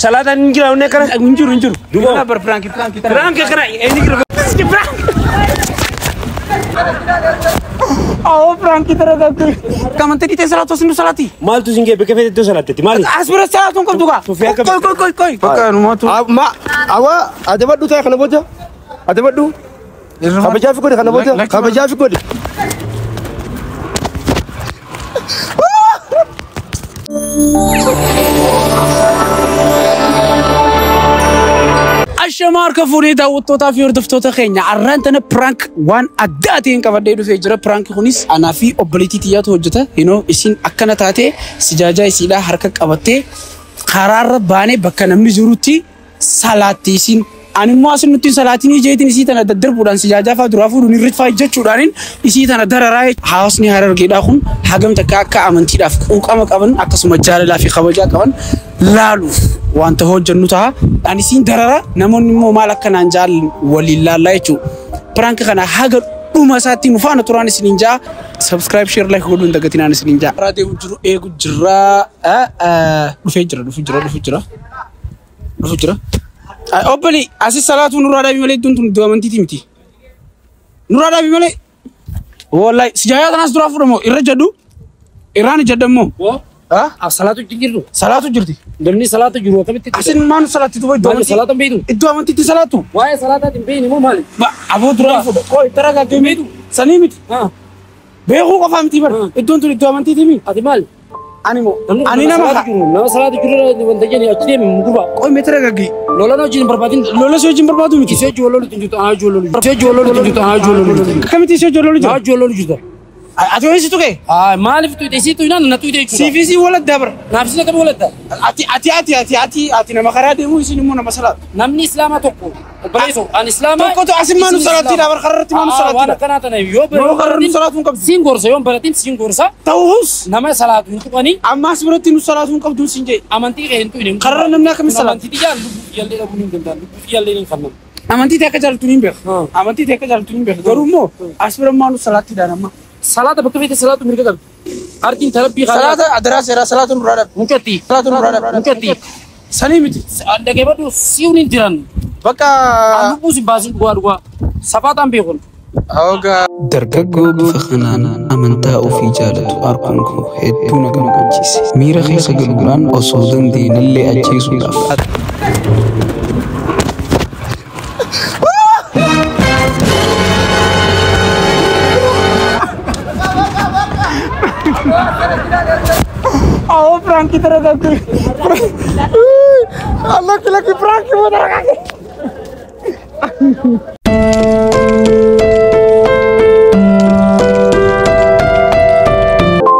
salata ningira one kana injuru duba bar frank kana ningira frank أو فرانك ترى ده كمان تيجي تسأله توصل نسألتي مال تزينك بكيف تسألتي مالي أسبر سألتهم كم دوكا كوي بكا نماتو ما أوا ada badu saya kana boja ada badu kabeja fi kodi kana boja kabeja fi kodi الشمار كفوري داوتو تافيور دفتو تخينيا عرانتنا برانك وان أداتين كفديدو في جرا برانك خونيس أنا في أبليتي تيات وجته هنا إسين أكنا تاتي سجاجة إسيلا حركة قبته قرار باني بكنامني جروتي سالاتي سين أنا ما أصلا نتي سالاتيني جايتني سيتنا تدر بودان سجاجة فدرافو نيرت فايجة شورانين إسيتنا درراي هاوسني هرر كده خون حاجم تكاكا أمنتي داف أوكام كمان أكسو مجال لا في خبجة كمان لالو وانت هو جنوتها أنا سين دررا نمون مو مالك كان أنجال ولله لا يشو برانك كنا حاجة دوما ساتي نفانا تراني سنينجا سبسكرايب شير لايك كلون دقتنا نسنينجا رادي وجرو جرا نفجرة أوبلي أسي صلاة نور هذا بيملي دون دوامن تيمتي نور هذا بيملي والله سجايا ناس درافو إرجعوا إيران جدمو صلاة تجيرو صلاة جرتي دمني صلاة جيرو كم تيجي أسين ما نصلاة تبغى دوامن صلاة بيدو الدوامن تيجي صلاة واي صلاة تبيني مو مالي ما أبو درافو كوي ترى كم بيدو سنيمت بيهو كفام تيبر الدوامن تيجي مين أدي مال أنيمو أنينا ما صلاة جيرو وندجني أشتري من مغربا كوي متر كذي لولا نوجين بربادين لولا سويجين بربادو ميكي سجولو تنجت سجولو كم تيجي سجولو جولو جدا أتوين سيتوكي ما لفت تيجي توينا نتوي تيجي سيفيسي ولا دبر نفسنا كم ولد أتي نما خرادي مو يسيني مو نما صلاة نمني إسلام توكو بريسو أن إسلام توكو تو أسمع نو صلاة دبر خررتي ما نو صلاة وانا كنا نيو ما خرر صلاة مكب سينغورسا يوم براتين سينغورسا توهوس نما صلاة نتواني أما سبرتي نو صلاة مكب دون سينجي أمانتي كهنتو إنهم خرر نمنا كم صلاة أمانتي تيجا يالله أبونين كندا يالله نخمم أمانتي تيجا جال تونين بير أمانتي تيجا جال تونين بير غرومو أسبر ما نو صلاة تدانا ما صلاة بكرة في صلاة مريكا أرتين ثلاثة صلاة أدرس era صلاة نورada ممكن صلاة نورada ممكن سنيمتي ada kebat tu siunin tiran baka anu pun si basin gua sapatan bihun أوكا درجة بفخنان أمنتا في جالة أركنكو هدونا كم أجيس ميرا خيسا قلقران أصودن دين اللي أجيسو داف أو فرانكي ترى ده الله كلا كي فرانكي ما ترى كذي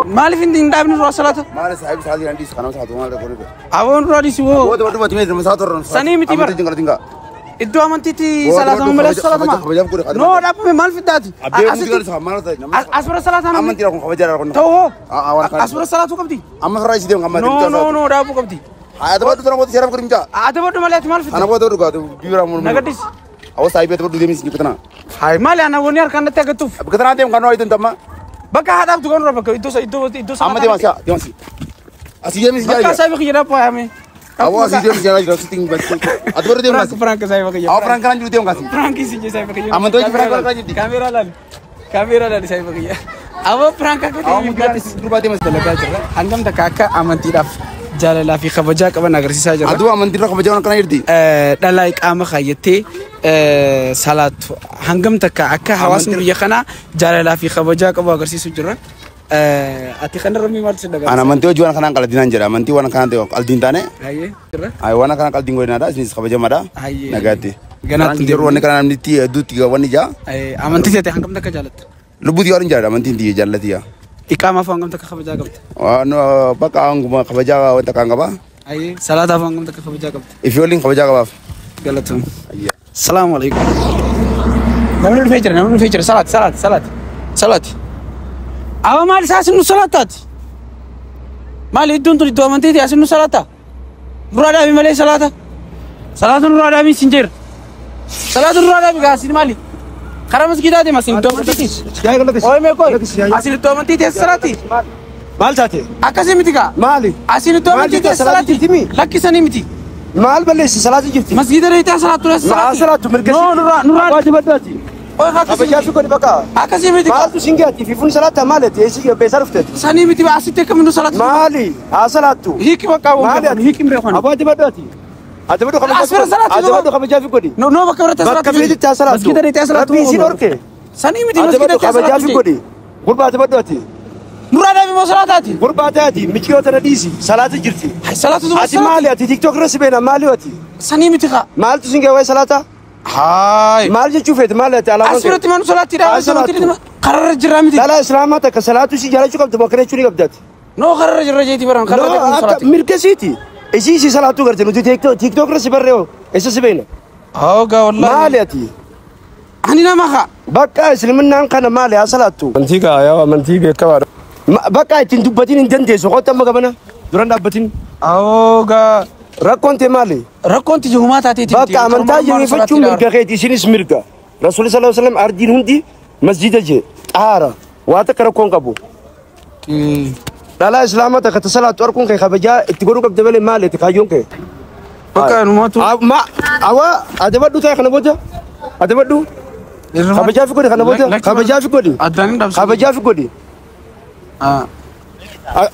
مالي فين دين دابن راسلاته مالي صاحب سادي عندي سكانو ساتو مالي كوريبه أون رادي سوى هو ده بس تميز مساتور سنيم تيبر تينغا إدو أمانتي صلاة ما ملأ صلاة ما نو دابو مال في داتي أسبر صلاة أنا أمانتي راكم خبجة راكم تو أسبر صلاة كم أما خراج ديم أما نو دابو كم هذا بعد ترى ما تشرب كريم جا هذا بعد مال في أنا بعد أروح هذا بيورا مول نقديس أو صاحب itu baru dia كتنا هاي مال أنا ونيار كنا تكتوف كتنا dia كانوا itu تما بكا هذا بتقول ربك itu أما dia masih asih dia masih بكا saya بكي جرا poya أو asih dia masih jalan jalan syuting betul itu baru dia masih Frank saya بكي أو Frank kan juga dia masih Frank sih saya بكي أما tuh Frank kamera lagi saya بكي أو Frank aku أو gratis grup dia masih belajar anggam tak kakak aman tidak jalan lafi khabaja kapan agar sisa jalan aduh aman tidak khabaja orang kena irdi dalaik ama khayete salat hangam tak kakak hawas nuria kana jalan lafi khabaja kapan agar sisa jalan ati kana rami mar sedaga ana manti jualan kana kal dinan jara manti wana kana teo kal dintane aye ay wana kana kal dingo nada sinis khabaja mada nagati ganat jeru wana kana niti du tiga wani ja amanti tete hangam tak jalat lubu di orang jara manti di jalat ya ikama fa hangam tak khabaja gabt no baka anguma khabaja wanta kanga ba aye salat fa hangam tak khabaja gabt ifyoling khabaja ba galatum assalamu alaikum namun fejr salat أو مال ساس النصلاتات مال يدون تريد أمانتي تي أسن النصلاتا برادا بمالي صلاة برادا بين سنجر صلاة برادا بقاسين مالي خرامس كده دي ماسين تومانتي تي أوه ميكوي أسن تومانتي تي صلاتي مال ساتي أكاسي متيكا مالي أسن تومانتي تي صلاتي لكي سني متي maal balleessi salaati jirti masjida reetaa salaatu maa salaatu mirkasi nuraan waati baddaati kabajaa fi godhi bakka akkasii miti maaltu singaati fi fun salaata maaleeti eesi beesa dhufteeti sanii miti asitti akkamiin salaatu maali haa salaatu hiiki bakka maali hiiki miree kana abaati baddaati ati baddu kabajaa fi godhi no bakka birata salaatu bakka feetitti haa salaatu masjida reetaa salaatu rabbii si dhorke sanii miti ati masjida baddu reetaa kabajaa fi salaatu godhi gurbaati baddaati nuraan abi moo salaataati gurbaataati michiyoota na dhiisi salaati jirti salaatu ati maali ati tiktok irra sibeena maali ati sanii miti kaa maaltu singa waa'ee salaata haay maal jechuu feeti maali ati alaabaan asirratti manu salaattiidha kararra jirraa miti dhala islaamaa takka salaatu si jaalachuu qabdu bakka jechuu ni qabdaati no kararra jirra jeeti baran kararra no akka mirgasiiti isii salaatu garte nuti tiktok irra sibarree isa sibeena hooga wallahi maali ati ani nama kaa bakka islaminaan kana maali haa salaattu amantii kaa yaa amantii beekamaadha bakka ittiin dubbatiin hin dandeessu qotta amma gabana duran dhaabbatiin hooga rakkoon tee maali rakkoon tiji humaa taateeti bakka amantaa jabeeffachuu mirga keeti isinis mirga rasuulli sallallahu alaihi wasallam ardiin hundi masjida jee xaara waa takka rakkoon qabu dhalaa islaamaa takka ta salaatu arkuun kee kabajaa itti godhuu qabda malee maali itti kaayyoon kee bakka numaatu awa adabadhu ta'e kana booda adabadhu kabajaa fi godhi kana booda kabajaa fi godhi addaanin dhabsa kabajaa fi godhi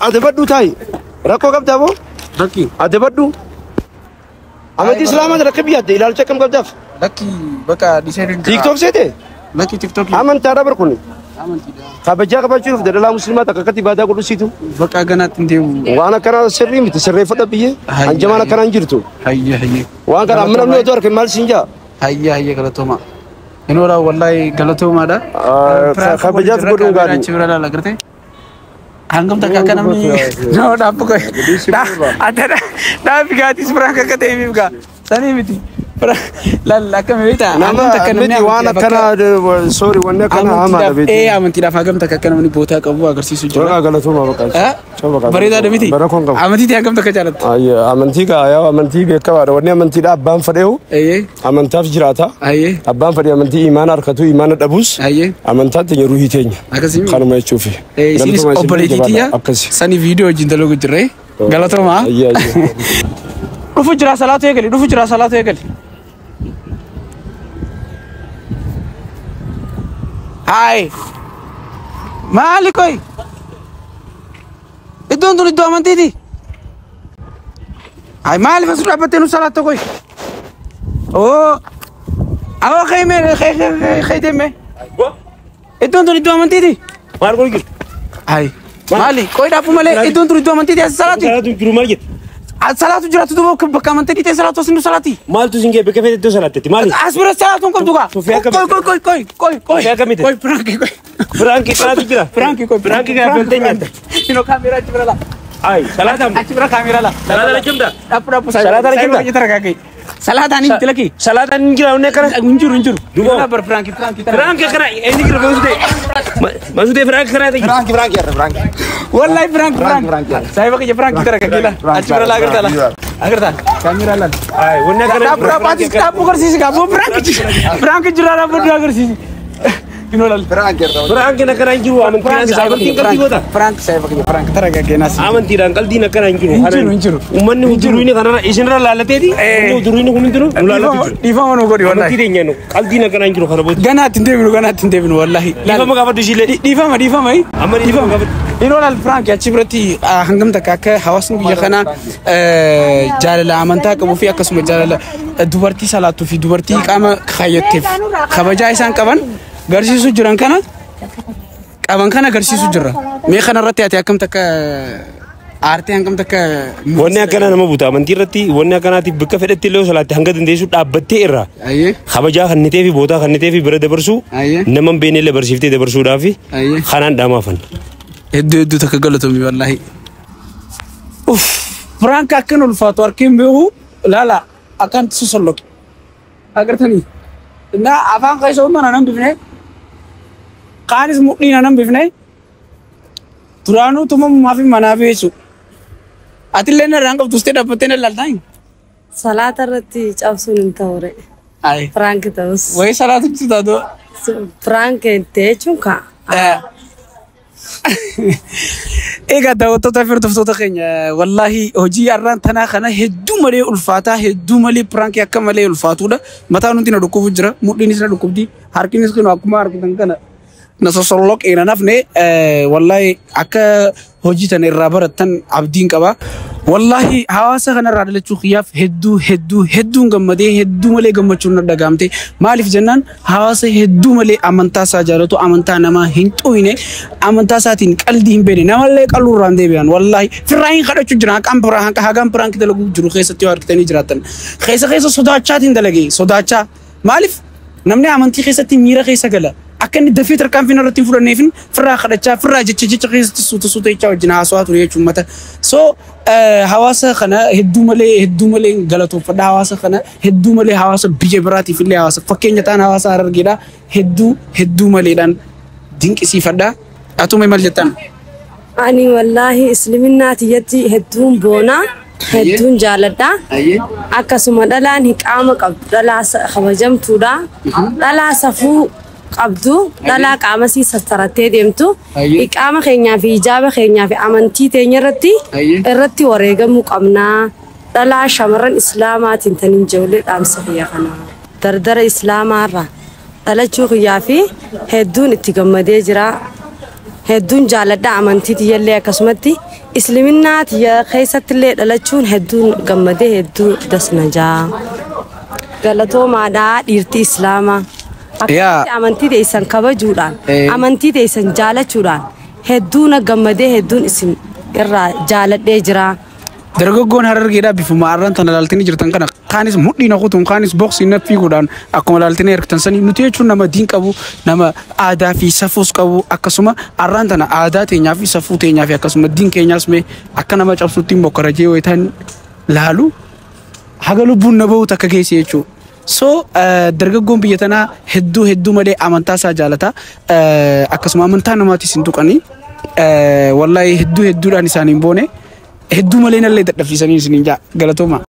adabadhu ta'e rakkoo qabdaa boo lakki adabadhu amantii islaamaa rakka biyyaadde ilaalcha akkam qabdaaf lakki bakka diseerin tiktok seete lakki tiktok amantaa dabar kun amantiidha kabajaa qabachuuf daldalaa musliimaa takka akkatti ibaadaa godhusiitu bakka ganaatti hin deemu waan akkanaa sirrii miti sirreeffadha biyyee hanjamaan akkanaa hin jirtu hayya waan kana amma namni otoo harka maal siin jaa hayya galatooma inoora wallahi galatoomaadha kabajaaf godhuun gaarii achi bira laala garte hangam takka akka namni no dhaabbu koy adda dhaabi gaatis biraan akka ta'eef gaa sanii miti lalla akka meeta nama miti waan akkana sorry wanne akkana hamaa beeti amantiidhaaf hangam takka akka namni bootaa qabu agarsiisu jira Baga galatuma bakka bareedaadha miti barakon qabu amantii hangam takka jaalatta ayya amantii kaa yaa amantii beekamaadha wanne amantiidha abbaan fadheehu amantaaf jiraata abbaan fadhee amantii imaana harkatu imaana dhabus amantaan teenya ruhii teenya kanuma jechuufi isinis obboleettiitiyya sani viidiyoo wajjin daloogu jirre galatuma dhufu jira salaatu eegali Hai. Maali koy. Iddoon tun iddoo amantiiti. Hai maali fasu dhaabbattee nu salaatto koy. Oo. Awoo deeme. Iddoon tun iddoo amantiiti. maal godhu jirtu Hai. Maali koy dhaabbu malee iddoon tun iddoo amantiiti as salaati. salaatu jiru maal jettu Salatu jiraatu duuba bakka amantii ta'e salatu asin salati. maaltu siin gee bakka feetetti salaatetti maali As bira salatu kun duuba. Koy Frankie. Frankie kana feelteenyatta Ino kamera jibra la. ay salaatam Achi bira kamera la. salaata la jumda Dapur saya. Salata lagi, Mbak? Kita rakaki. Salata ni lagi. salaataan jira wanne kana Unjur. Duba. Duba ber Frankie. Frank kana ini kira maksudnya Frank kana tadi Frank. Wallahi Frank. Saya pakai Frankie kita rakaki lah. Achi bira la agarta. Kamera la. ay wanne kana Dapur kersi kamu Frank jira la bodoh kersi. Ino lal. Frank kana jiru amantiin amantiin qalbii goota Frank saya pakai Frank rakaki nasi. amantiidhaan qalbiin akkana hin jiru Injiru. ummanni hujuruuni kana isinirra laalateeti ummanni hujuruuni kun hundinuu nu laalatu Difama no godi amantii wallahi. teenya nu qalbiin akkana hin jiru kana booda Ganatti hin deebinu wallahi. dhiifama gaafadhu ishiillee Difama amma dhiifama gaafadhu Inoolal Frank achi biratti hangam takka akka hawaasni biyya kana jaalala amantaa qabuu fi akkasuma jaalala dubartii salaatuu fi dubartii qaama kaayatteef kabajaa isaan qaban garsiisu jiran kana garsiisu jirra. Mee kana irratti ati akkam takka aartii hangam takka wanni akkana nama buta amantii irratti wanni akkanaatiif bakka fedhetti illee salaatti hanga dandeessu dhaabbattee irraa kabajaa kannitee fi bootaa kannitee fi bira dabarsu nama hin beekne illee barsiiftee dabarsuudhaaf kanaan dhaamaafan. Hedduu takka galatoomii wallahi. Frank akkan ulfaatu arkiin beeku laala akkan sosolloq agartanii na afaan keessa uumana nan bifne qaanis mudhiina nan bifne duraanuu tumamumaa fi manaa beesu atillee narraan qabdustee dhaabbattee na laaltaan Salata irratti cabsuun hin ta'ure. Frank ta'us. wayi salaatu taatoo Frank jechuun ka. Egaa daawwattoota fi hordoftoota keenya wallaahi hojii har'aan tanaa kana hedduu malee ulfaataa hedduu malee pirankii akka malee ulfaatudha. Mataan hundi na dhukkubu jira mudhiinis na dhukkubdi harkinis kun akkuma argitan kana na sosolloq ina nafne wallaahi akka hojii tana irraa barattan abdiin qaba. Wallaahi hawaasa kana irraa dhalachuu xiyyaaf hedduun gammadee hedduu malee gammachuun na dhagaamte maaliif jennaan hawaasa hedduu malee amantaa isaa jaalatu amantaa namaa hin xuine amantaa isaatiin qalbii hin beene namallee qalurraan deebi'an wallaahi firraayin kadhachuu jira hagam piraank dalaguu jiru keessatti yoo argitanii jiraattan keessa sodaachaatiin dalagee sodaachaa maaliif namni amantii keessatti miira keessa gala akka inni dafee tarkaanfii irratti fudhanneefin firraa kadhachaa firraa jecha keessatti suuta jechaa wajjin haasawaa ture jechuun mata so hawaasa kana hedduu malee galatoofadha hawaasa kana hedduu malee hawaasa biyya biraatiif illee hawaasa fakkeenya ta'an hawaasa Harargeedha hedduu maleedhaan dinqisiifadha atuma maal jettan ani wallaahi islaminaatiyatti hedduun boona hedduun jaaladha akkasuma dhalaan hiqaama qabdu dhalaa kabajamtuudha dhalaa safuu qabdu dhalaa qaama sii sattarattee deemtu iqaama keenyaa fi ijaaba keenyaa fi amantii teenya irratti wareegamuu qabnaa dhalaa shamarran islaamaatiin tan ijoollee dhaamsa kiyya kana dardara islaamaarraa dhalachuu kiyyaa fi hedduun itti gammadee jira hedduun jaaladha amantii tiyyallee akkasumatti islaminaa tiyya keessattillee dhalachuun hedduun gammadee hedduu dasnajaa galatoomaadhaa dhiirtii islaamaa amantii teessan kabajuudhaan amantii teessan jaalachuudhaan hedduun gammadee hedduun isin irraa jaaladhee jira. Dargaggoon Harargeedhaa bifuma arraan tana ilaaltanii jirtan kana kaanis mudhiin akutuun kaanis boksiin fiiguudhaan akkuma ilaaltanii hirkatan sanii nuti jechuun nama diin qabu nama aadaa fi safuus qabu akkasuma arraan tana aadaa teenyaa fi safuu teenyaa fi akkasuma diin keenyaas mee akka nama cabsuutti mokkarajee wayitaan laalu haga lubbuun na bahu takka geesse jechuudha. So dargaggoon biyya tanaa hedduu malee amantaa isaa jaalata akkasuma amantaa namaatis hin tuqanii wallaahi hedduudhaan isaaniin boone hedduu malee nallee dadhabsiisanii isiniin jaa galatooma.